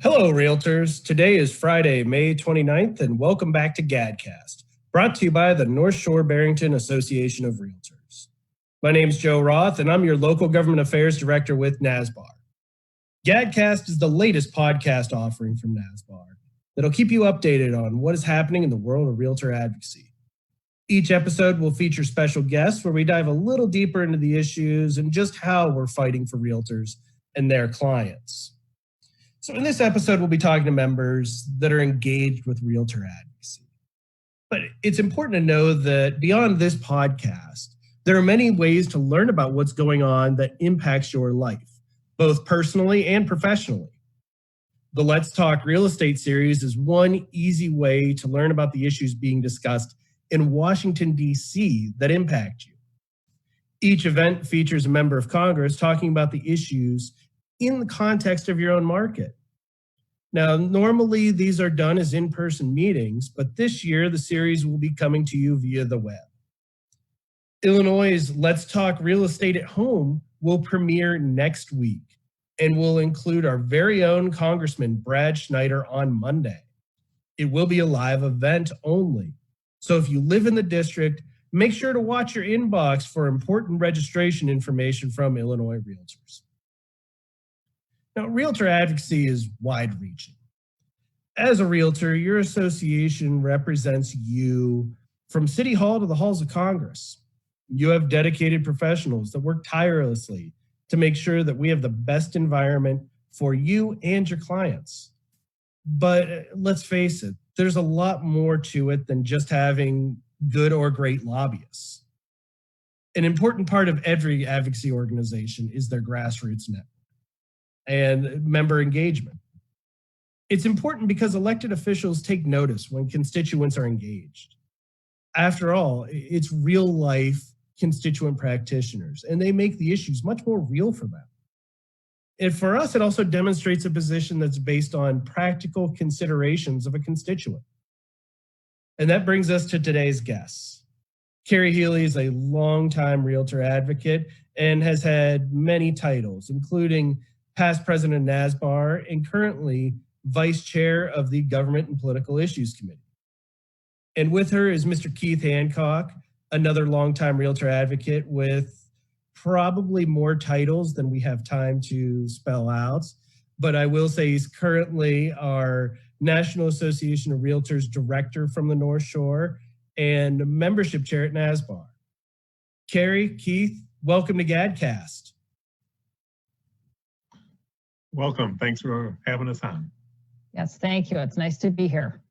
Hello, Realtors. Today is Friday, May 29th, and welcome back to GADCAST, brought to you by the North Shore-Barrington Association of Realtors. My name is Joe Roth, and I'm your local government affairs director with NSBAR. GADCAST is the latest podcast offering from NSBAR that'll keep you updated on what is happening in the world of realtor advocacy. Each episode will feature special guests where we dive a little deeper into the issues and just how we're fighting for realtors and their clients. So in this episode, we'll be talking to members that are engaged with realtor advocacy. But it's important to know that beyond this podcast, there are many ways to learn about what's going on that impacts your life, both personally and professionally. The Let's Talk Real Estate series is one easy way to learn about the issues being discussed in Washington, D.C. that impact you. Each event features a member of Congress talking about the issues in the context of your own market. Now, normally these are done as in-person meetings, but this year the series will be coming to you via the web. Illinois' Let's Talk Real Estate at Home will premiere next week and will include our very own Congressman Brad Schneider on Monday. It will be a live event only. So if you live in the district, make sure to watch your inbox for important registration information from Illinois Realtors. Now, realtor advocacy is wide-reaching. As a realtor, your association represents you from City Hall to the halls of Congress. You have dedicated professionals that work tirelessly to make sure that we have the best environment for you and your clients. But let's face it, there's a lot more to it than just having good or great lobbyists. An important part of every advocacy organization is their grassroots network and member engagement. It's important because elected officials take notice when constituents are engaged. After all, it's real life constituent practitioners, and they make the issues much more real for them. And for us, it also demonstrates a position that's based on practical considerations of a constituent. And that brings us to today's guests. Carrie Healy is a longtime realtor advocate and has had many titles, including past president of NSBAR, and currently vice chair of the Government and Political Issues Committee. And with her is Mr. Keith Hancock, another longtime realtor advocate with probably more titles than we have time to spell out. But I will say he's currently our National Association of Realtors Director from the North Shore and membership chair at NSBAR. Carrie, Keith, welcome to GADCAST. Welcome. Thanks for having us on. Yes, thank you. It's nice to be here.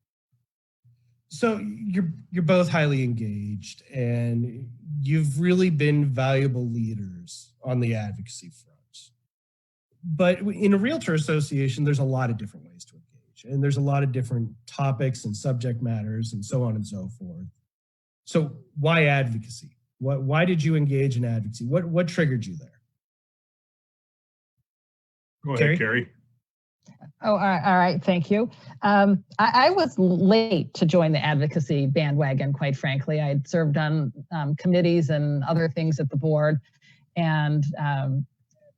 So you're both highly engaged, and you've really been valuable leaders on the advocacy front. But in a realtor association, there's a lot of different ways to engage, and there's a lot of different topics and subject matters and so on and so forth. So why advocacy? Why did you engage in advocacy? What triggered you there? Go ahead, Carrie. Oh, all right. Thank you. I was late to join the advocacy bandwagon, quite frankly. I had served on committees and other things at the board and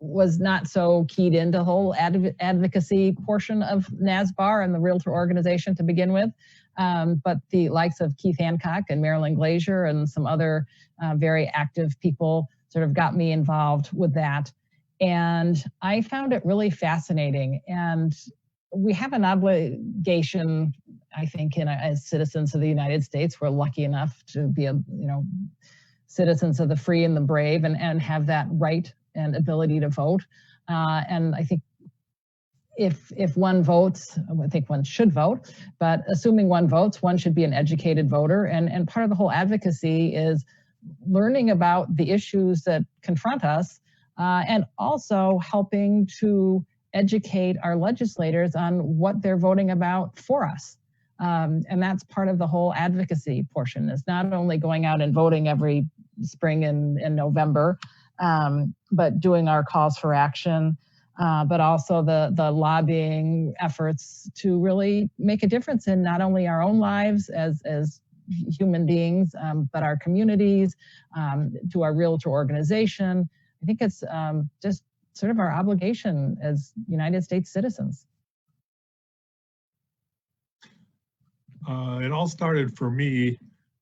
was not so keyed into the whole advocacy portion of NSBAR and the realtor organization to begin with. But the likes of Keith Hancock and Marilyn Glazier and some other very active people sort of got me involved with that. And I found it really fascinating. And we have an obligation, I think, as citizens of the United States. We're lucky enough to be, citizens of the free and the brave and have that right and ability to vote. And I think if one votes, I think one should vote, but assuming one votes, one should be an educated voter. And part of the whole advocacy is learning about the issues that confront us, and also helping to educate our legislators on what they're voting about for us. And that's part of the whole advocacy portion, is not only going out and voting every spring and November, but doing our calls for action, but also the lobbying efforts to really make a difference in not only our own lives as human beings, but our communities, to our realtor organization. I think it's just sort of our obligation as United States citizens. It all started for me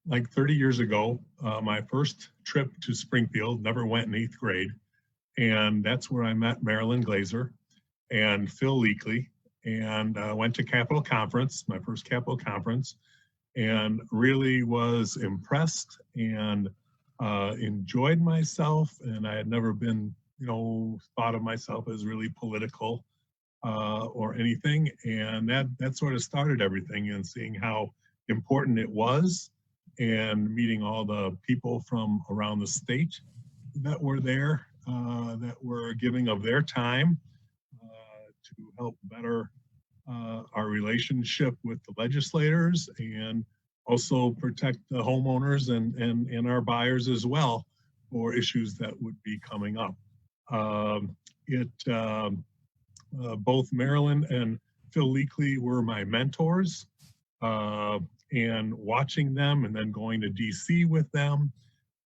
like 30 years ago. My first trip to Springfield, never went in 8th grade. And that's where I met Marilyn Glazer and Phil Leakley, and went to Capitol Conference, my first Capitol Conference, and really was impressed and enjoyed myself. And I had never been, thought of myself as really political or anything. And that sort of started everything, and seeing how important it was, and meeting all the people from around the state that were there, that were giving of their time to help better our relationship with the legislators, and also protect the homeowners and our buyers as well for issues that would be coming up. Both Marilyn and Phil Leakley were my mentors, and watching them and then going to DC with them.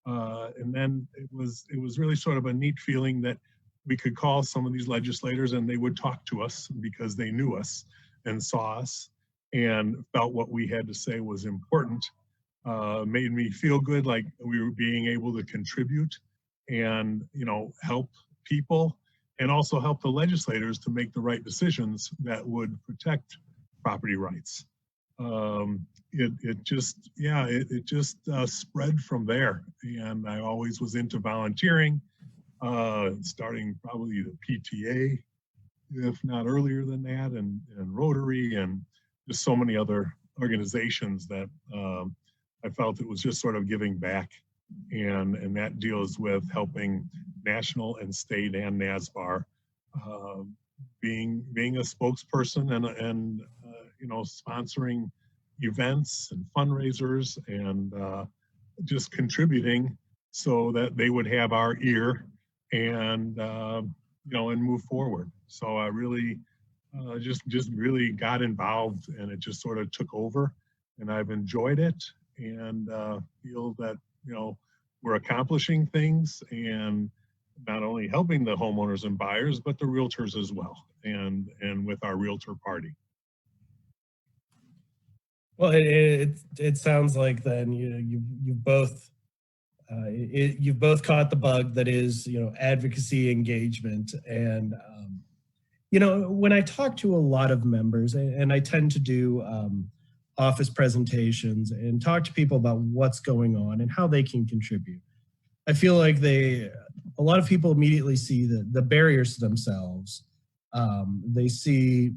And then it was really sort of a neat feeling that we could call some of these legislators and they would talk to us because they knew us and saw us and felt what we had to say was important. Made me feel good, like we were being able to contribute and help people, and also help the legislators to make the right decisions that would protect property rights. It just spread from there. And I always was into volunteering, starting probably the PTA, if not earlier than that, and Rotary, and just so many other organizations that I felt it was just sort of giving back. And that deals with helping national and state and NSBAR, being a spokesperson and sponsoring events and fundraisers, and just contributing so that they would have our ear and and move forward. So I really just really got involved, and it just sort of took over, and I've enjoyed it, and feel that we're accomplishing things, and not only helping the homeowners and buyers, but the realtors as well, and with our realtor party. Well, it sounds like then you've both caught the bug that is advocacy engagement. And when I talk to a lot of members, and I tend to do office presentations and talk to people about what's going on and how they can contribute, I feel like a lot of people immediately see the barriers to themselves. They see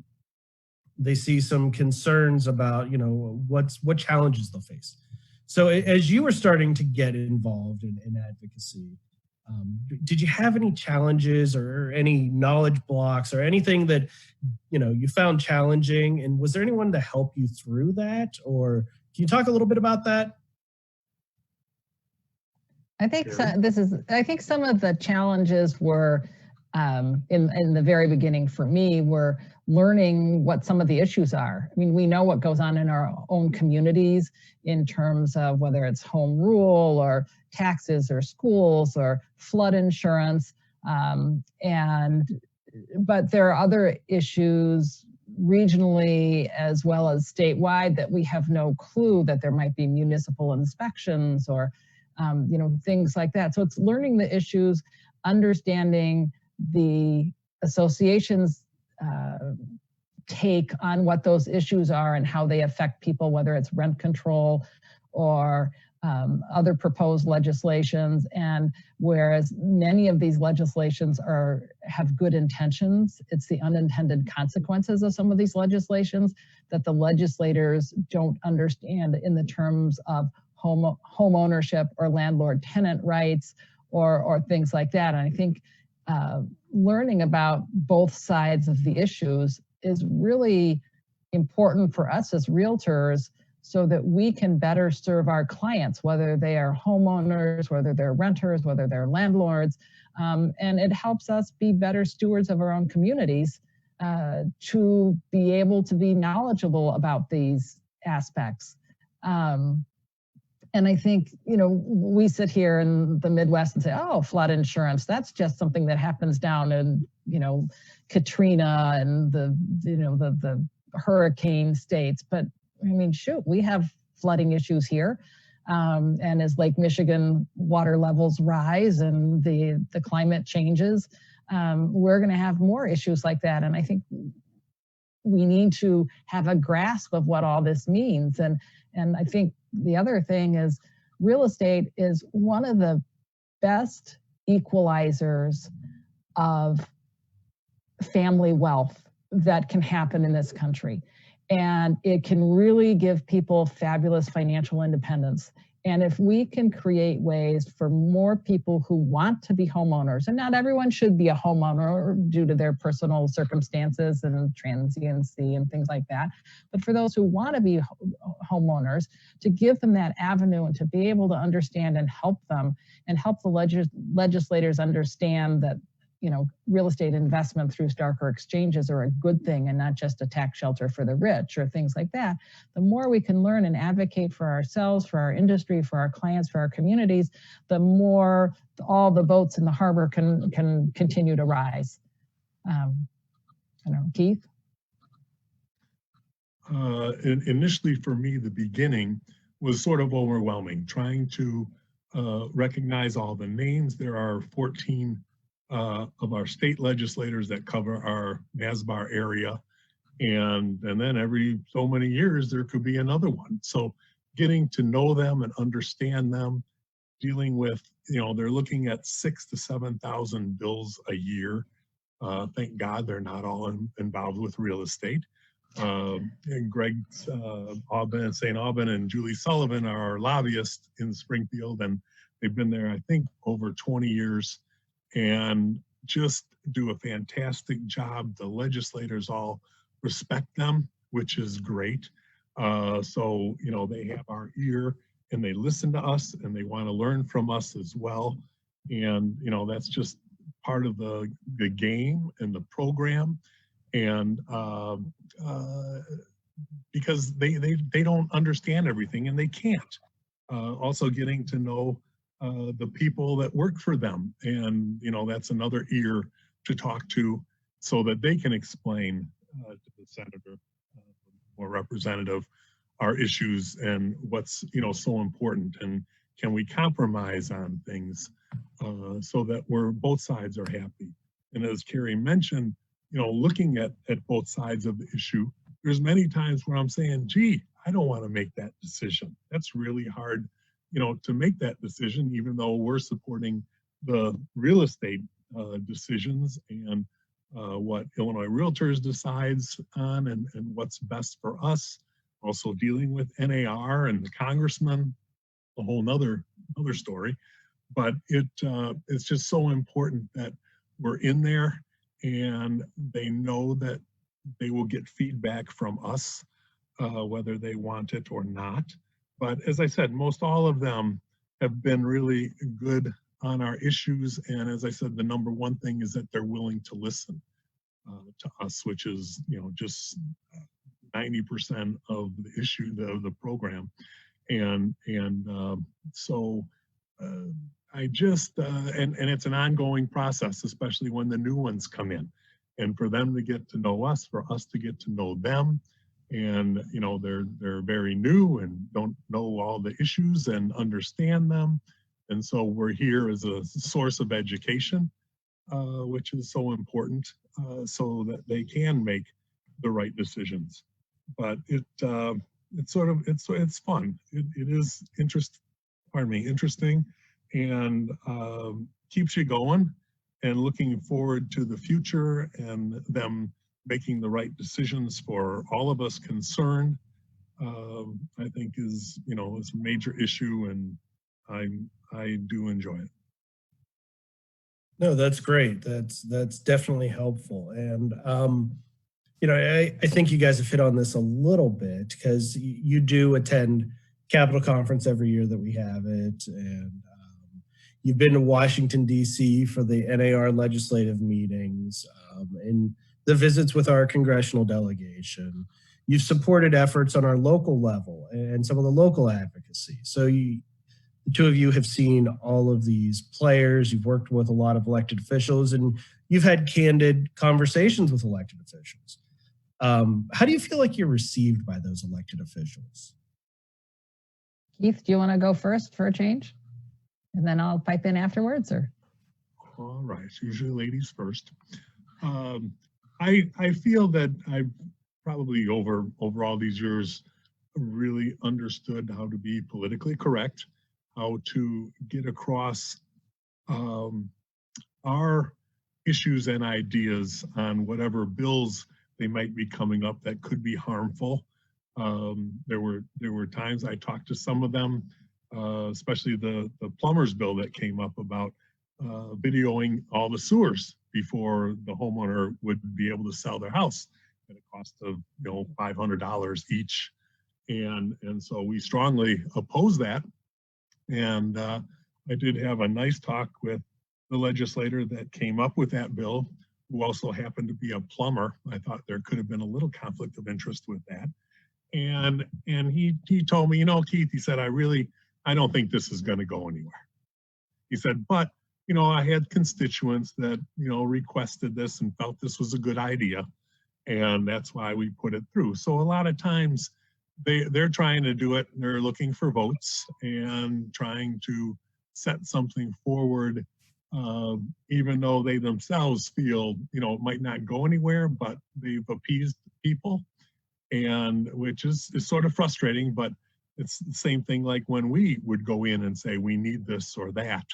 some concerns about what challenges they'll face. So as you were starting to get involved in advocacy, did you have any challenges or any knowledge blocks or anything that you found challenging? And was there anyone to help you through that? Or can you talk a little bit about that? I think I think some of the challenges were in the very beginning for me were learning what some of the issues are. I mean, we know what goes on in our own communities in terms of whether it's home rule or taxes or schools or flood insurance. But there are other issues regionally as well as statewide that we have no clue, that there might be municipal inspections or things like that. So it's learning the issues, understanding the association's take on what those issues are and how they affect people, whether it's rent control or other proposed legislations. And whereas many of these legislations have good intentions, it's the unintended consequences of some of these legislations that the legislators don't understand in the terms of home ownership or landlord-tenant rights or things like that. And I think learning about both sides of the issues is really important for us as realtors so that we can better serve our clients, whether they are homeowners, whether they're renters, whether they're landlords. And it helps us be better stewards of our own communities to be able to be knowledgeable about these aspects. And I think, you know, we sit here in the Midwest and say, oh, flood insurance, that's just something that happens down in, you know, Katrina and the hurricane states. But I mean, shoot, we have flooding issues here. And as Lake Michigan water levels rise and the climate changes, we're going to have more issues like that. And I think we need to have a grasp of what all this means. And I think the other thing is real estate is one of the best equalizers of family wealth that can happen in this country. And it can really give people fabulous financial independence. And if we can create ways for more people who want to be homeowners, and not everyone should be a homeowner due to their personal circumstances and transiency and things like that, but for those who want to be homeowners, to give them that avenue and to be able to understand and help them and help the legislators understand that, you know, real estate investment through Starker exchanges are a good thing and not just a tax shelter for the rich or things like that. The more we can learn and advocate for ourselves, for our industry, for our clients, for our communities, the more all the boats in the harbor can continue to rise. I don't know, Keith? Initially for me, the beginning was sort of overwhelming, trying to recognize all the names. There are 14 of our state legislators that cover our NSBAR area. And then every so many years, there could be another one. So getting to know them and understand them, dealing with, you know, they're looking at 6,000 to 7,000 bills a year. Thank God they're not all involved with real estate. And Greg St. Aubin and Julie Sullivan are our lobbyists in Springfield, and they've been there, I think, over 20 years. And just do a fantastic job. The legislators all respect them, which is great. So, you know, they have our ear and they listen to us and they want to learn from us as well. And, you know, that's just part of the game and the program. And because they don't understand everything and they can't. Also getting to know the people that work for them. And, you know, that's another ear to talk to so that they can explain to the senator or representative our issues and what's, you know, so important. And can we compromise on things so that both sides are happy. And as Carrie mentioned, you know, looking at both sides of the issue, there's many times where I'm saying, gee, I don't want to make that decision. That's really hard, you know, to make that decision, even though we're supporting the real estate decisions and what Illinois Realtors decides on and what's best for us. Also dealing with NAR and the congressman, a whole nother story. But it's just so important that we're in there and they know that they will get feedback from us, whether they want it or not. But as I said, most all of them have been really good on our issues. And as I said, the number one thing is that they're willing to listen to us, which is, you know, just 90% of the issue of the program. And so I just, and it's an ongoing process, especially when the new ones come in. And for them to get to know us, for us to get to know them. And, you know, they're very new and don't know all the issues and understand them. And so we're here as a source of education, which is so important, so that they can make the right decisions. But it's fun. It is interesting and keeps you going and looking forward to the future and them making the right decisions for all of us concerned. I think is a major issue, and I do enjoy it. No, that's great. That's definitely helpful. And I think you guys have hit on this a little bit because you do attend Capitol Conference every year that we have it. And you've been to Washington, D.C. for the NAR legislative meetings and the visits with our congressional delegation. You've supported efforts on our local level and some of the local advocacy. So the two of you have seen all of these players. You've worked with a lot of elected officials and you've had candid conversations with elected officials. How do you feel like you're received by those elected officials? Keith, do you want to go first for a change? And then I'll pipe in afterwards, or? All right, usually ladies first. I feel that I've probably over all these years really understood how to be politically correct, how to get across our issues and ideas on whatever bills they might be coming up that could be harmful. There were times I talked to some of them, especially the plumber's bill that came up about videoing all the sewers before the homeowner would be able to sell their house at a cost of $500 each, and so we strongly oppose that. And I did have a nice talk with the legislator that came up with that bill, who also happened to be a plumber. I thought there could have been a little conflict of interest with that. And he told me, Keith, he said, I don't think this is going to go anywhere. He said, but, I had constituents that, requested this and felt this was a good idea. And that's why we put it through. So a lot of times they're trying to do it. They're looking for votes and trying to set something forward, even though they themselves feel, it might not go anywhere, but they've appeased people. And which is sort of frustrating, but it's the same thing like when we would go in and say, we need this or that,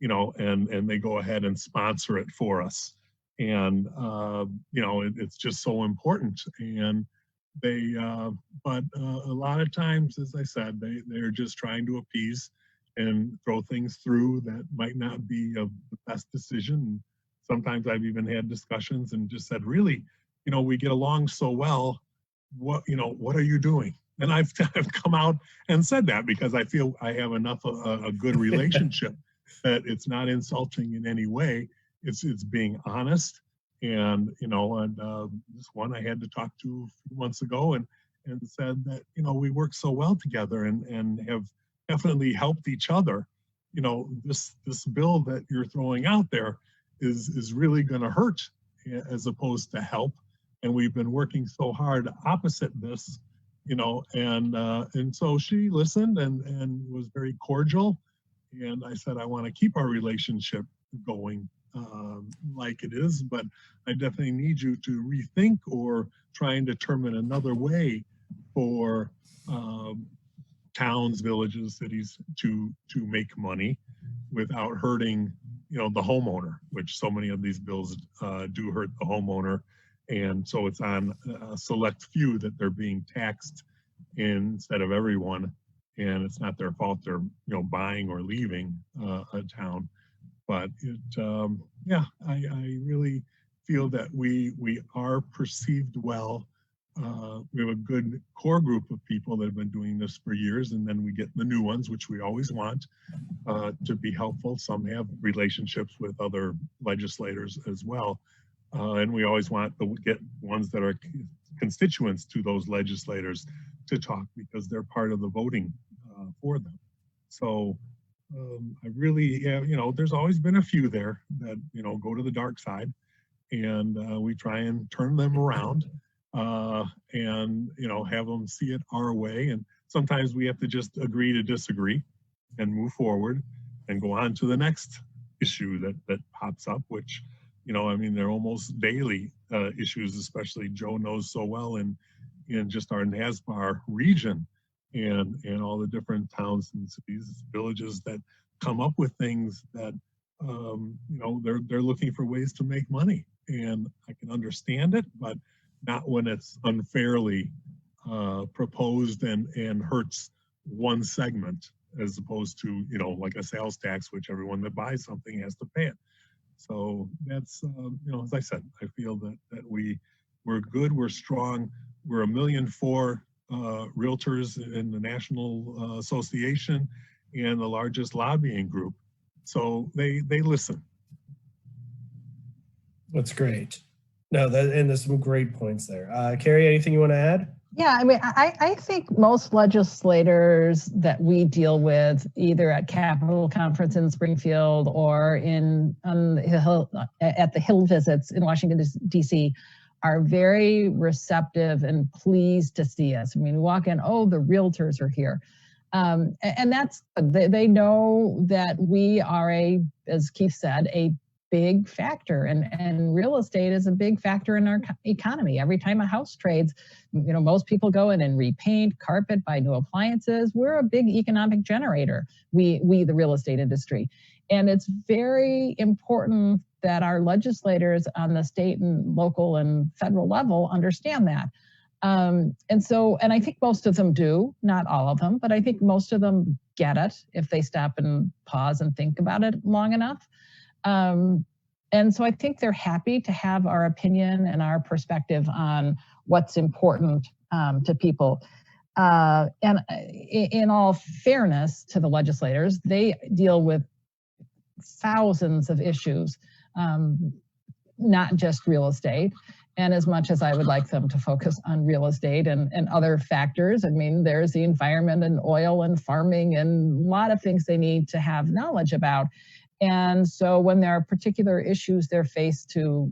and they go ahead and sponsor it for us. And, it's just so important. And but a lot of times, as I said, they're just trying to appease and throw things through that might not be the best decision. Sometimes I've even had discussions and just said, really, we get along so well. What are you doing? And I've come out and said that because I feel I have enough of a good relationship that it's not insulting in any way. It's being honest. And this one I had to talk to a few months ago and said that we work so well together and have definitely helped each other. This bill that you're throwing out there is really going to hurt as opposed to help. And we've been working so hard opposite this, and so she listened and was very cordial. And I said, I want to keep our relationship going like it is, but I definitely need you to rethink or try and determine another way for towns, villages, cities to make money without hurting, the homeowner, which so many of these bills do hurt the homeowner. And so it's on a select few that they're being taxed instead of everyone. And it's not their fault they're, buying or leaving a town. But I really feel that we are perceived well. We have a good core group of people that have been doing this for years, and then we get the new ones, which we always want to be helpful. Some have relationships with other legislators as well. And we always want to get ones that are constituents to those legislators to talk because they're part of the voting for them. So I really, there's always been a few there that, go to the dark side, and we try and turn them around and, have them see it our way. And sometimes we have to just agree to disagree and move forward and go on to the next issue that pops up, which, they're almost daily issues, especially Joe knows so well in just our NSBAR region and all the different towns and cities, villages that come up with things that, they're looking for ways to make money. And I can understand it, but not when it's unfairly proposed and hurts one segment as opposed to, like a sales tax, which everyone that buys something has to pay it. So that's, as I said, I feel that we We're good, we're strong. We're 1.4 million realtors in the National Association and the largest lobbying group. So they listen. That's great. No, and there's some great points there. Carrie, anything you want to add? Yeah, I mean, I think most legislators that we deal with, either at Capitol Conference in Springfield or at the Hill visits in Washington, D.C., are very receptive and pleased to see us. I mean, we walk in, oh, the realtors are here. And that's, they know that we are as Keith said, a big factor, and real estate is a big factor in our economy. Every time a house trades, most people go in and repaint, carpet, buy new appliances. We're a big economic generator, we the real estate industry. And it's very important that our legislators on the state and local and federal level understand that. And I think most of them do, not all of them, but I think most of them get it if they stop and pause and think about it long enough. And so I think they're happy to have our opinion and our perspective on what's important to people. And in all fairness to the legislators, they deal with thousands of issues, not just real estate. And as much as I would like them to focus on real estate and other factors, I mean, there's the environment and oil and farming and a lot of things they need to have knowledge about. And so when there are particular issues they're faced to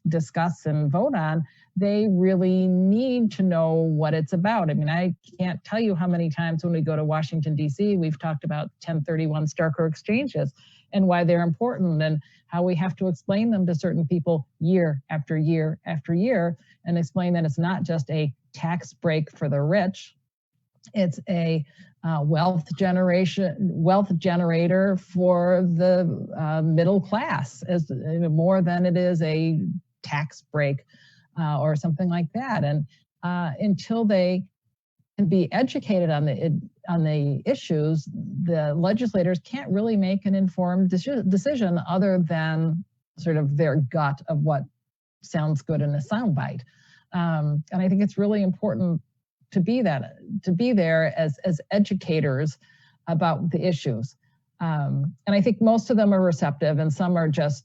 discuss and vote on, they really need to know what it's about. I mean, I can't tell you how many times when we go to Washington, D.C., we've talked about 1031 Starker exchanges and why they're important and how we have to explain them to certain people year after year after year, and explain that it's not just a tax break for the rich, it's a wealth generator for the middle class, as more than it is a tax break or something like that. And until they can be educated on the issues, the legislators can't really make an informed decision other than sort of their gut of what sounds good in a soundbite. And I think it's really important to be there as educators about the issues. And I think most of them are receptive, and some are just,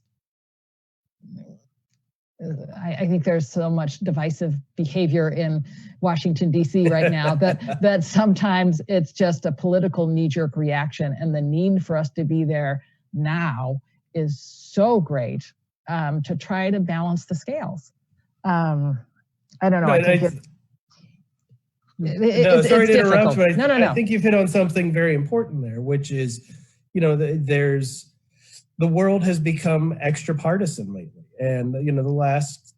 I think there's so much divisive behavior in Washington, D.C. right now that sometimes it's just a political knee-jerk reaction, and the need for us to be there now is so great to try to balance the scales. I don't know. Sorry to interrupt, but No. I think you've hit on something very important there, which is, the world has become extra partisan lately. And, the last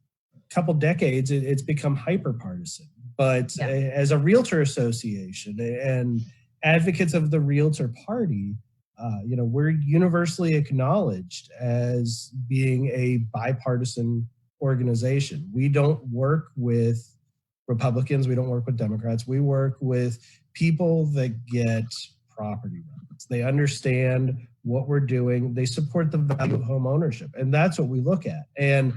couple decades, it's become hyper partisan. But as a realtor association and advocates of the realtor party, we're universally acknowledged as being a bipartisan organization. We don't work with Republicans, we don't work with Democrats, we work with people that get property rights. They understand what we're doing, they support the value of home ownership, and that's what we look at. And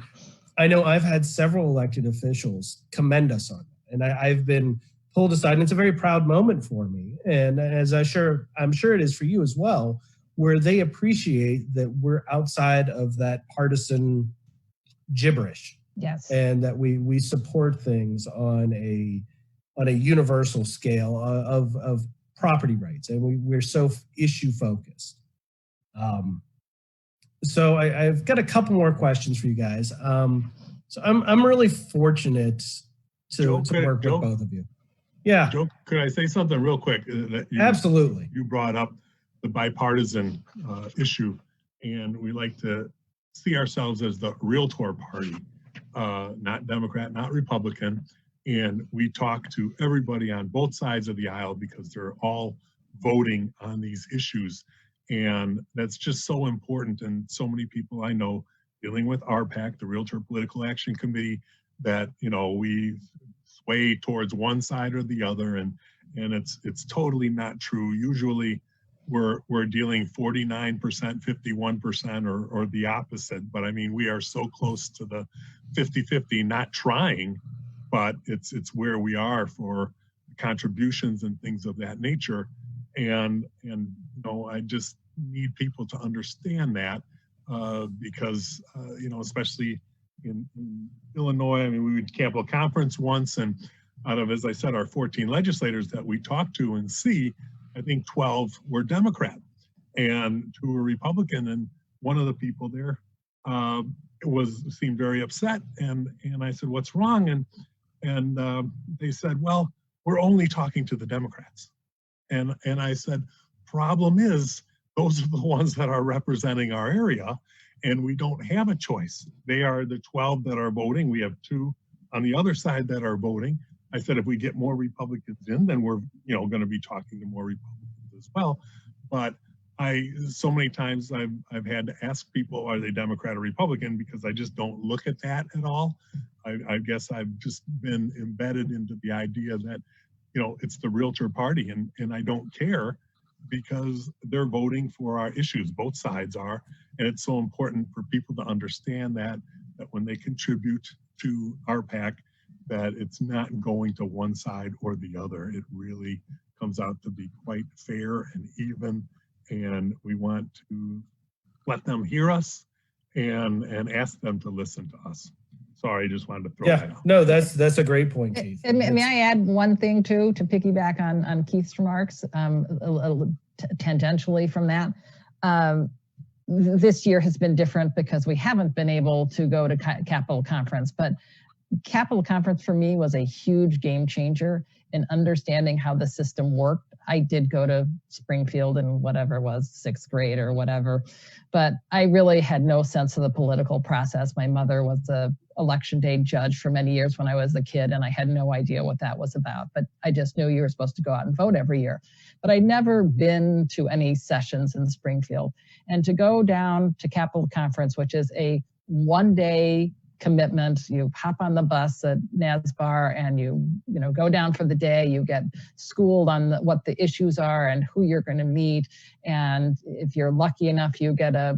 I know I've had several elected officials commend us on that, and I've been pulled aside, and it's a very proud moment for me, and as I'm sure it is for you as well, where they appreciate that we're outside of that partisan gibberish. Yes. And that we support things on a universal scale of property rights, and we're so issue focused. So I've got a couple more questions for you guys. So I'm really fortunate to work with both of you. Yeah. Joe, could I say something real quick? Absolutely. You brought up the bipartisan issue, and we like to see ourselves as the realtor party. Not Democrat, not Republican. And we talk to everybody on both sides of the aisle because they're all voting on these issues. And that's just so important. And so many people I know dealing with RPAC, the Realtor Political Action Committee, that, we sway towards one side or the other. And it's totally not true. Usually we're dealing 49%, 51%, or the opposite. But I mean, we are so close to the 50-50, not trying, but it's where we are for contributions and things of that nature. And you know, I just need people to understand that because you know, especially in Illinois, I mean, we went to Capitol Conference once, and out of, as I said, our 14 legislators that we talked to and see, I think 12 were Democrat and 2 were Republican. And one of the people there seemed very upset. And I said, "What's wrong?" And they said, "Well, we're only talking to the Democrats." And I said, "Problem is, those are the ones that are representing our area, and we don't have a choice. They are the 12 that are voting. We have 2 on the other side that are voting." I said, if we get more Republicans in, then we're, you know, going to be talking to more Republicans as well. But so many times I've had to ask people, are they Democrat or Republican? Because I just don't look at that at all. I guess I've just been embedded into the idea that, you know, it's the realtor party, and I don't care because they're voting for our issues. Both sides are. And it's so important for people to understand that when they contribute to our PAC, that it's not going to one side or the other. It really comes out to be quite fair and even, and we want to let them hear us and ask them to listen to us. Sorry, I just wanted to throw that out. No, that's a great point, Keith. And may I add one thing too, to piggyback on Keith's remarks, tangentially from that. This year has been different because we haven't been able to go to Capitol Conference, but Capitol Conference for me was a huge game changer in understanding how the system worked. I did go to Springfield in whatever it was, 6th grade or whatever, but I really had no sense of the political process. My mother was a election day judge for many years when I was a kid, and I had no idea what that was about, but I just knew you were supposed to go out and vote every year. But I'd never been to any sessions in Springfield. And to go down to Capitol Conference, which is a one-day commitment, you hop on the bus at NSBAR and you go down for the day, you get schooled on what the issues are and who you're going to meet. And if you're lucky enough, you get a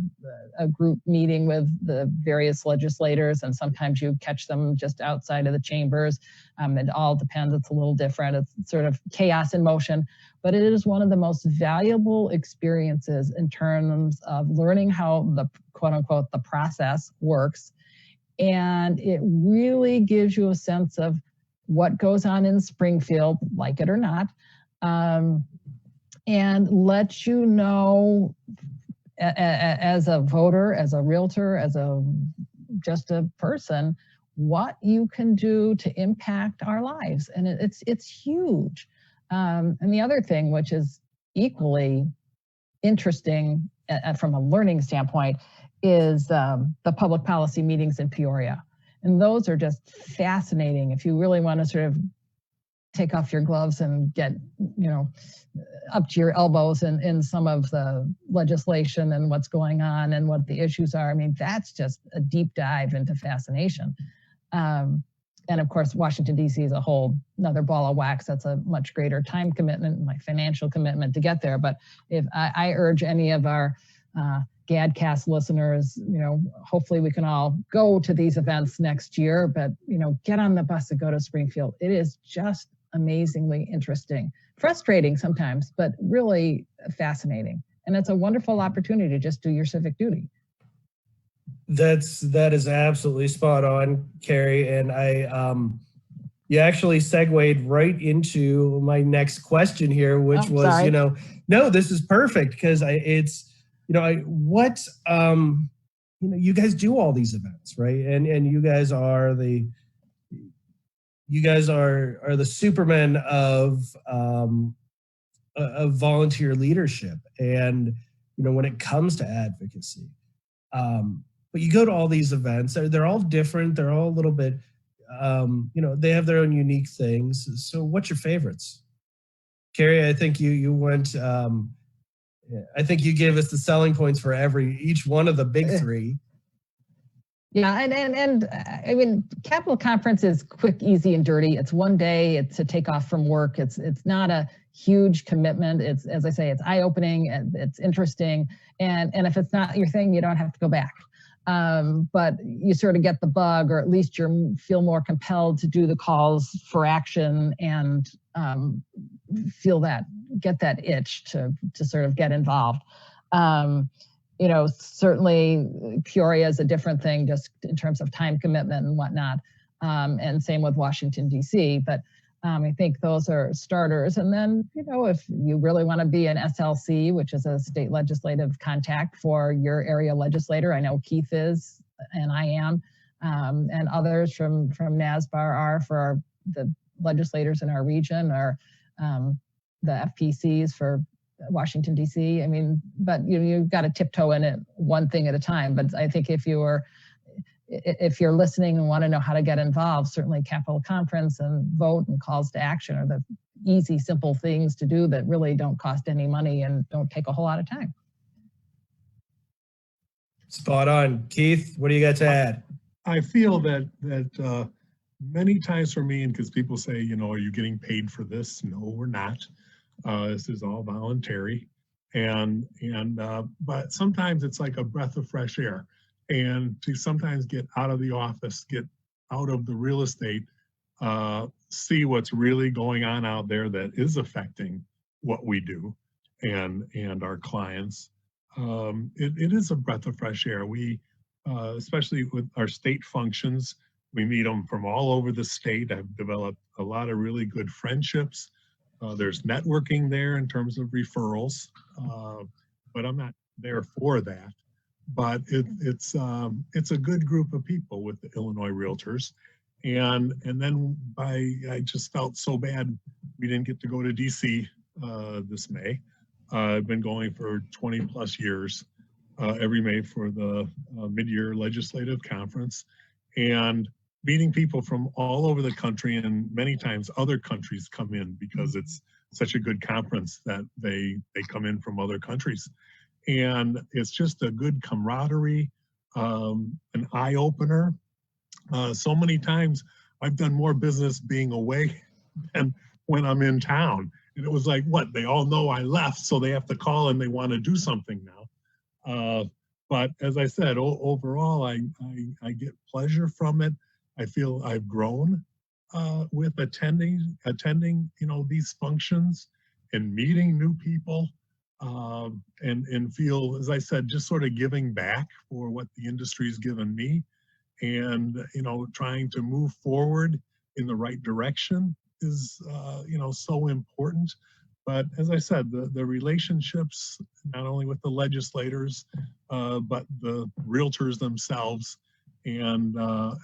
group meeting with the various legislators, and sometimes you catch them just outside of the chambers. It all depends, it's a little different. It's sort of chaos in motion, but it is one of the most valuable experiences in terms of learning how the quote unquote, the process works. And it really gives you a sense of what goes on in Springfield, like it or not, and lets you know as a voter, as a realtor, as just a person, what you can do to impact our lives. And it's huge. And the other thing, which is equally interesting from a learning standpoint, is the public policy meetings in Peoria. And those are just fascinating. If you really want to sort of take off your gloves and get, up to your elbows in some of the legislation and what's going on and what the issues are. I mean, that's just a deep dive into fascination. And of course, Washington, D.C. is a whole another ball of wax. That's a much greater time commitment, my financial commitment to get there. But if I urge any of our GADCAST listeners, hopefully we can all go to these events next year, but, get on the bus and go to Springfield. It is just amazingly interesting, frustrating sometimes, but really fascinating. And it's a wonderful opportunity to just do your civic duty. That is absolutely spot on, Carrie. And you actually segued right into my next question here, which was, no, this is perfect because you guys do all these events, right? And you guys are the supermen of volunteer leadership. And, when it comes to advocacy, but you go to all these events, they're all different. They're all a little bit, they have their own unique things. So what's your favorites? Carrie, I think you went, I think you gave us the selling points for each one of the big three. Yeah, and I mean, Capital Conference is quick, easy, and dirty. It's one day. It's a take off from work. It's not a huge commitment. It's, as I say, it's eye opening and it's interesting. And if it's not your thing, you don't have to go back. But you sort of get the bug, or at least you feel more compelled to do the calls for action and get that itch to sort of get involved. You know, certainly Peoria is a different thing just in terms of time commitment and whatnot. And same with Washington, D.C. But I think those are starters. And then, you know, if you really want to be an SLC, which is a state legislative contact for your area legislator, I know Keith is, and I am, and others from NSBAR are for the legislators in our region, or the FPCs for Washington, D.C. I mean, but you've got to tiptoe in it one thing at a time. But I think if you're listening and want to know how to get involved, certainly Capitol Conference and vote and calls to action are the easy, simple things to do that really don't cost any money and don't take a whole lot of time. Spot on. Keith, what do you got to add? I feel that many times for me, and because people say, you know, are you getting paid for this? No, we're not. This is all voluntary, but sometimes it's like a breath of fresh air, and to sometimes get out of the office, get out of the real estate, see what's really going on out there that is affecting what we do and our clients. It is a breath of fresh air. We, especially with our state functions, we meet them from all over the state. I've developed a lot of really good friendships. There's networking there in terms of referrals, but I'm not there for that. But it's a good group of people with the Illinois Realtors, and then I just felt so bad we didn't get to go to DC this May. I've been going for 20 plus years every May for the mid-year legislative conference, and meeting people from all over the country, and many times other countries come in because it's such a good conference that they come in from other countries. And it's just a good camaraderie, an eye-opener. So many times I've done more business being away than when I'm in town. And it was like, what, they all know I left, so they have to call and they want to do something now. But as I said, overall, I get pleasure from it. I feel I've grown with attending, you know, these functions and meeting new people, and feel, as I said, just sort of giving back for what the industry's given me, and, you know, trying to move forward in the right direction is, you know, so important. But as I said, the relationships, not only with the legislators, but the realtors themselves, and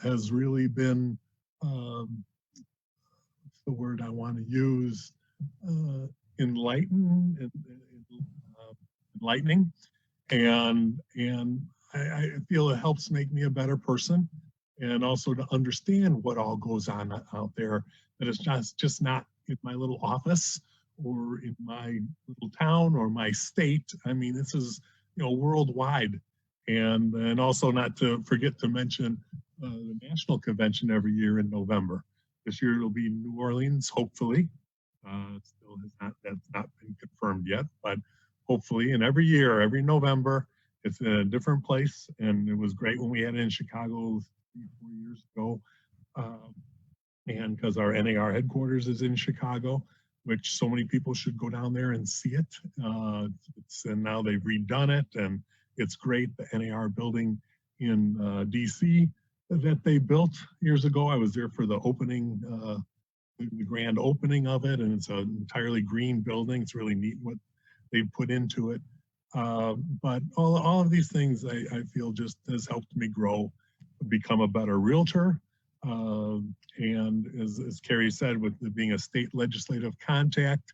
has really been, what's the word I want to use, enlightening, and I feel it helps make me a better person, and also to understand what all goes on out there, that it's just not in my little office or in my little town or my state. I mean, this is, you know, worldwide. And also not to forget to mention the national convention every year in November. This year it'll be in New Orleans, hopefully. That's not been confirmed yet, but hopefully. And every year, every November, it's in a different place. And it was great when we had it in Chicago 3-4 years ago. And because our NAR headquarters is in Chicago, which so many people should go down there and see it. And now they've redone it, and it's great. The NAR building in DC that they built years ago. I was there for the opening, the grand opening of it, and it's an entirely green building. It's really neat what they put into it. But all of these things I feel just has helped me grow, become a better realtor. And as Carrie said, with being a state legislative contact,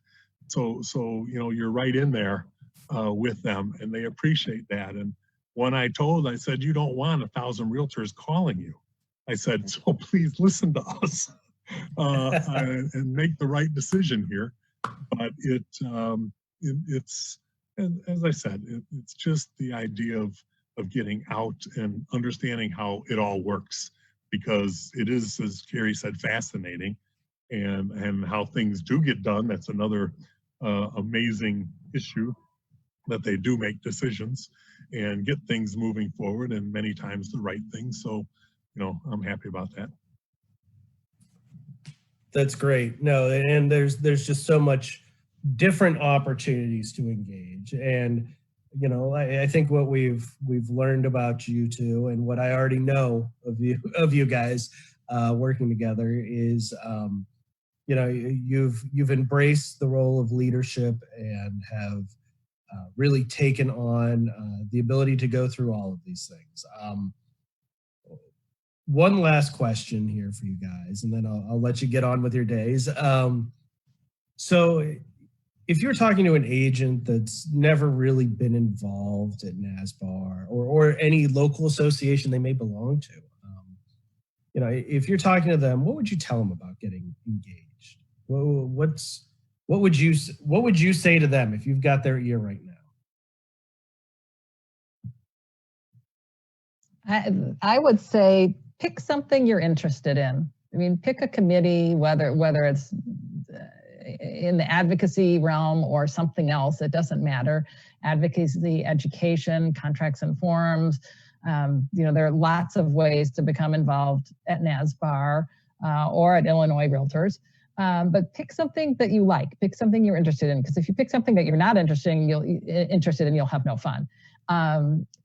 so you know, you're right in there with them, and they appreciate that. And when I said, you don't want 1,000 realtors calling you. I said, so please listen to us and make the right decision here. But it's, as I said, it's just the idea of of getting out and understanding how it all works, because it is, as Carrie said, fascinating, and how things do get done. That's another amazing issue, that they do make decisions and get things moving forward, and many times the right things. So, I'm happy about that. That's great. No, and there's just so much different opportunities to engage. And, I think what we've learned about you two, and what I already know of you guys working together, is, you've embraced the role of leadership and have really taken on the ability to go through all of these things. One last question here for you guys, and then I'll let you get on with your days. So if you're talking to an agent that's never really been involved at NSBAR or any local association they may belong to, if you're talking to them, what would you tell them about getting engaged? What would you say to them if you've got their ear right now? I would say pick something you're interested in. I mean, pick a committee, whether it's in the advocacy realm or something else, it doesn't matter. Advocacy, education, contracts and forms. There are lots of ways to become involved at NSBAR or at Illinois Realtors. But pick something that you like. Pick something you're interested in, because if you pick something that you're not interested in, you'll have no fun.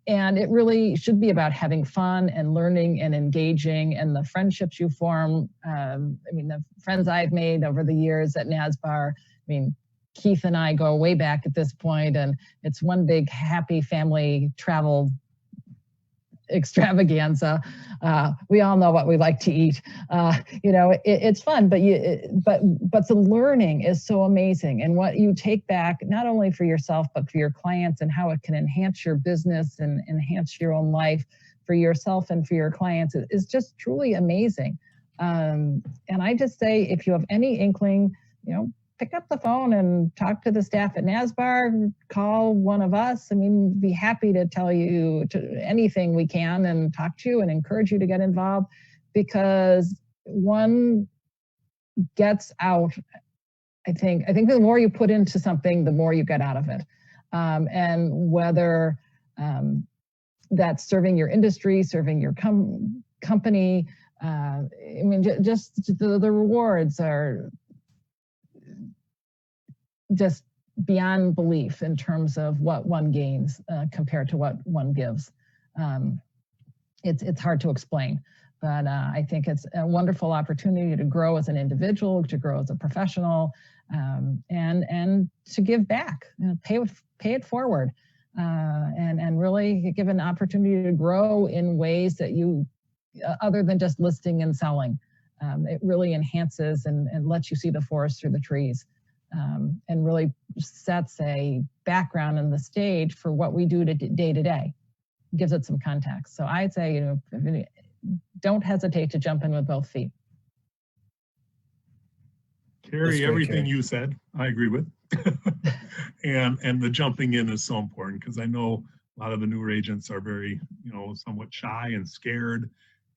And it really should be about having fun and learning and engaging, and the friendships you form. The friends I've made over the years at NSBAR, Keith and I go way back at this point, and it's one big happy family travel extravaganza. We all know what we like to eat. It's fun, but the learning is so amazing, and what you take back, not only for yourself but for your clients, and how it can enhance your business and enhance your own life for yourself and for your clients, is just truly amazing. And I just say, if you have any inkling, pick up the phone and talk to the staff at NSBAR, call one of us. Be happy to tell you anything we can and talk to you and encourage you to get involved, because one gets out. I think the more you put into something, the more you get out of it. And whether that's serving your industry, serving your company, just the rewards are just beyond belief in terms of what one gains compared to what one gives. It's hard to explain, but I think it's a wonderful opportunity to grow as an individual, to grow as a professional, and to give back, pay it forward, and really give an opportunity to grow in ways that you, other than just listing and selling. It really enhances and lets you see the forest through the trees. And really sets a background and the stage for what we do day to day, gives it some context. So I'd say, don't hesitate to jump in with both feet. Carrie, everything you said, I agree with. and the jumping in is so important, because I know a lot of the newer agents are very, somewhat shy and scared.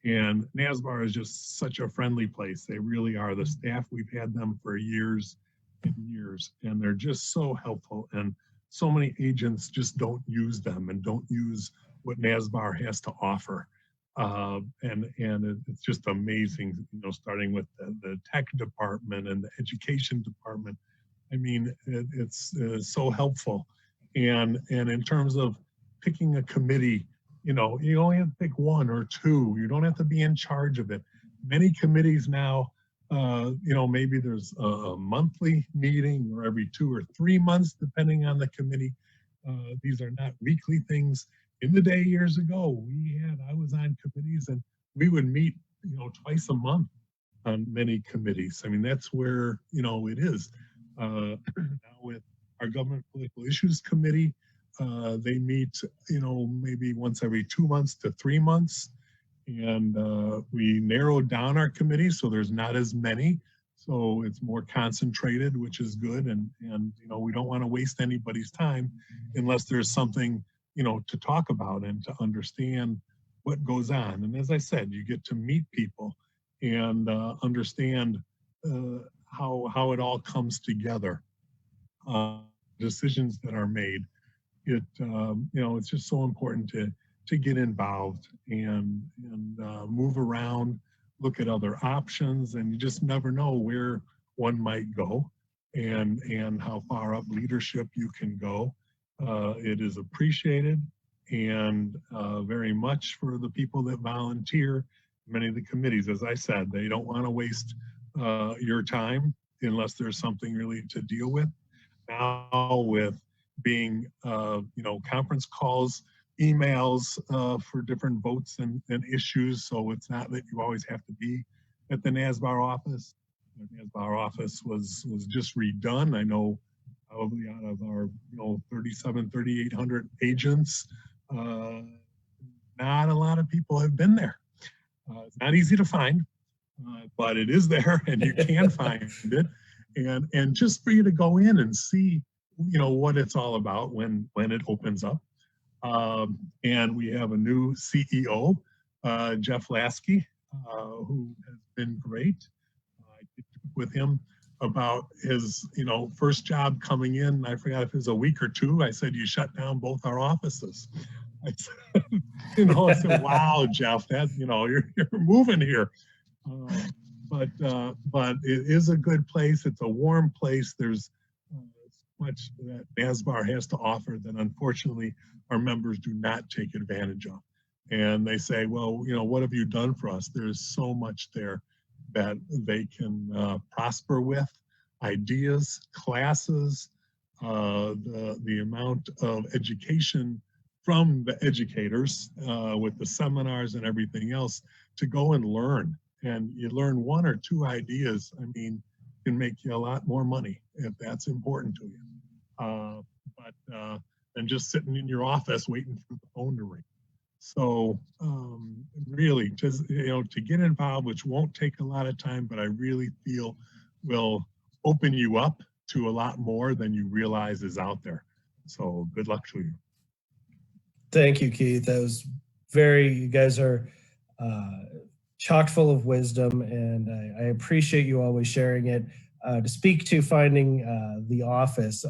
And NSBAR is just such a friendly place. They really are. The staff, we've had them for years and years, and they're just so helpful, and so many agents just don't use them and don't use what NSBAR has to offer, and it's just amazing, starting with the tech department and the education department. It's so helpful, and in terms of picking a committee, you only have to pick one or two. You don't have to be in charge of it. Many committees now, maybe there's a monthly meeting, or every 2 or 3 months, depending on the committee. These are not weekly things. In the day years ago, I was on committees, and we would meet, twice a month on many committees. That's where, it is. Now with our Government Political Issues Committee, they meet, maybe once every 2 months to 3 months. And we narrowed down our committee, so there's not as many, so it's more concentrated, which is good. And we don't want to waste anybody's time unless there's something to talk about and to understand what goes on. And as I said, you get to meet people and understand how it all comes together, decisions that are made. It's just so important to get involved and move around, look at other options, and you just never know where one might go and how far up leadership you can go. It is appreciated and very much for the people that volunteer. Many of the committees, as I said, they don't want to waste your time unless there's something really to deal with. Now with being, conference calls, emails for different votes and issues, so it's not that you always have to be at the NSBAR office. The NSBAR office was just redone. I know probably out of our 3,800 agents, not a lot of people have been there. It's not easy to find, but it is there and you can find it. And just for you to go in and see, what it's all about when it opens up. And we have a new CEO, Jeff Lasky, who has been great. I talked with him about his, first job coming in. I forgot if it was a week or two. I said, you shut down both our offices. I said, I said, wow, Jeff, that, you're moving here. But it is a good place. It's a warm place. There's much that NSBAR has to offer that unfortunately our members do not take advantage of. And they say, well, what have you done for us? There's so much there that they can prosper with, ideas, classes, the amount of education from the educators with the seminars and everything else to go and learn. And you learn one or two ideas, can make you a lot more money if that's important to you. Than just sitting in your office waiting for the phone to ring. So really, just to get involved, which won't take a lot of time, but I really feel will open you up to a lot more than you realize is out there. So good luck to you. Thank you, Keith. That was you guys are chock full of wisdom, and I appreciate you always sharing it. To speak to finding the office,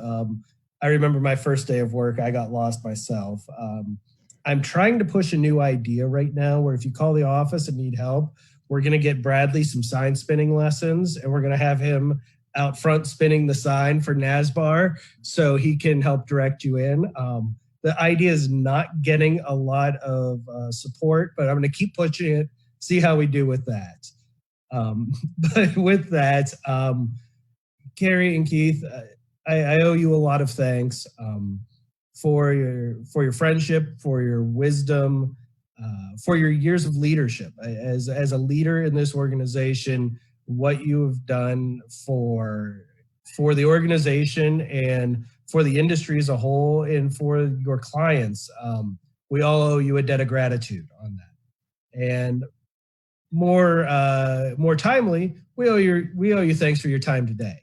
I remember my first day of work, I got lost myself. I'm trying to push a new idea right now where if you call the office and need help, we're going to get Bradley some sign spinning lessons, and we're going to have him out front spinning the sign for NSBAR so he can help direct you in. The idea is not getting a lot of support, but I'm going to keep pushing it, see how we do with that. But with that, Carrie and Keith, I owe you a lot of thanks for your friendship, for your wisdom, for your years of leadership. As a leader in this organization, what you have done for the organization and for the industry as a whole and for your clients, we all owe you a debt of gratitude on that. And more timely, we owe you thanks for your time today.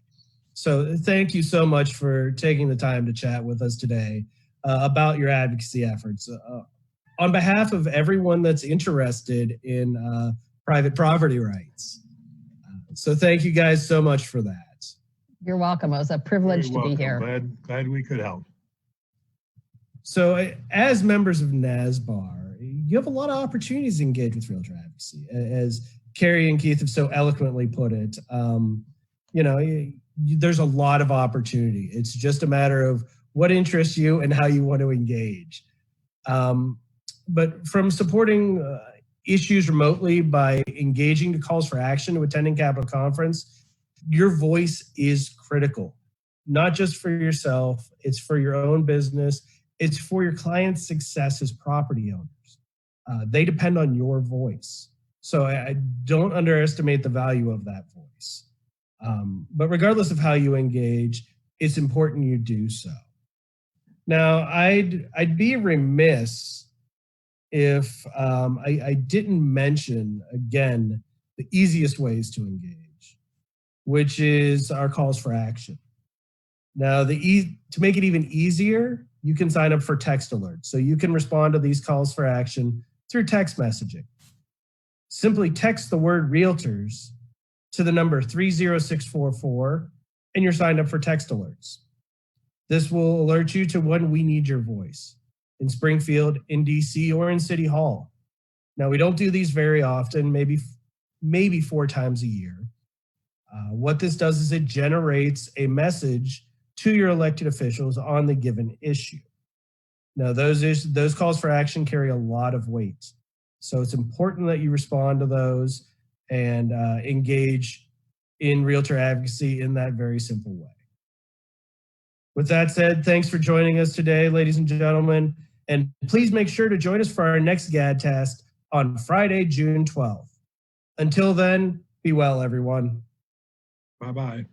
So thank you so much for taking the time to chat with us today about your advocacy efforts. On behalf of everyone that's interested in private property rights. So thank you guys so much for that. You're welcome. It was a privilege to be here. Glad we could help. So as members of NSBAR, you have a lot of opportunities to engage with realtor advocacy. As Carrie and Keith have so eloquently put it, there's a lot of opportunity. It's just a matter of what interests you and how you want to engage. But from supporting issues remotely by engaging to calls for action to attending Capitol Conference, your voice is critical, not just for yourself, it's for your own business, it's for your client's success as property owners. They depend on your voice. So I don't underestimate the value of that voice. But regardless of how you engage, it's important you do so. Now, I'd be remiss if I didn't mention, again, the easiest ways to engage, which is our calls for action. Now, to make it even easier, you can sign up for text alerts. So you can respond to these calls for action through text messaging. Simply text the word realtors to the number 30644 and you're signed up for text alerts. This will alert you to when we need your voice in Springfield, in DC, or in City Hall. Now, we don't do these very often, maybe 4 times a year. What this does is it generates a message to your elected officials on the given issue. Now, those calls for action carry a lot of weight. So it's important that you respond to those and engage in realtor advocacy in that very simple way. With that said, thanks for joining us today, ladies and gentlemen. And please make sure to join us for our next GADcast on Friday, June 12th. Until then, be well, everyone. Bye-bye.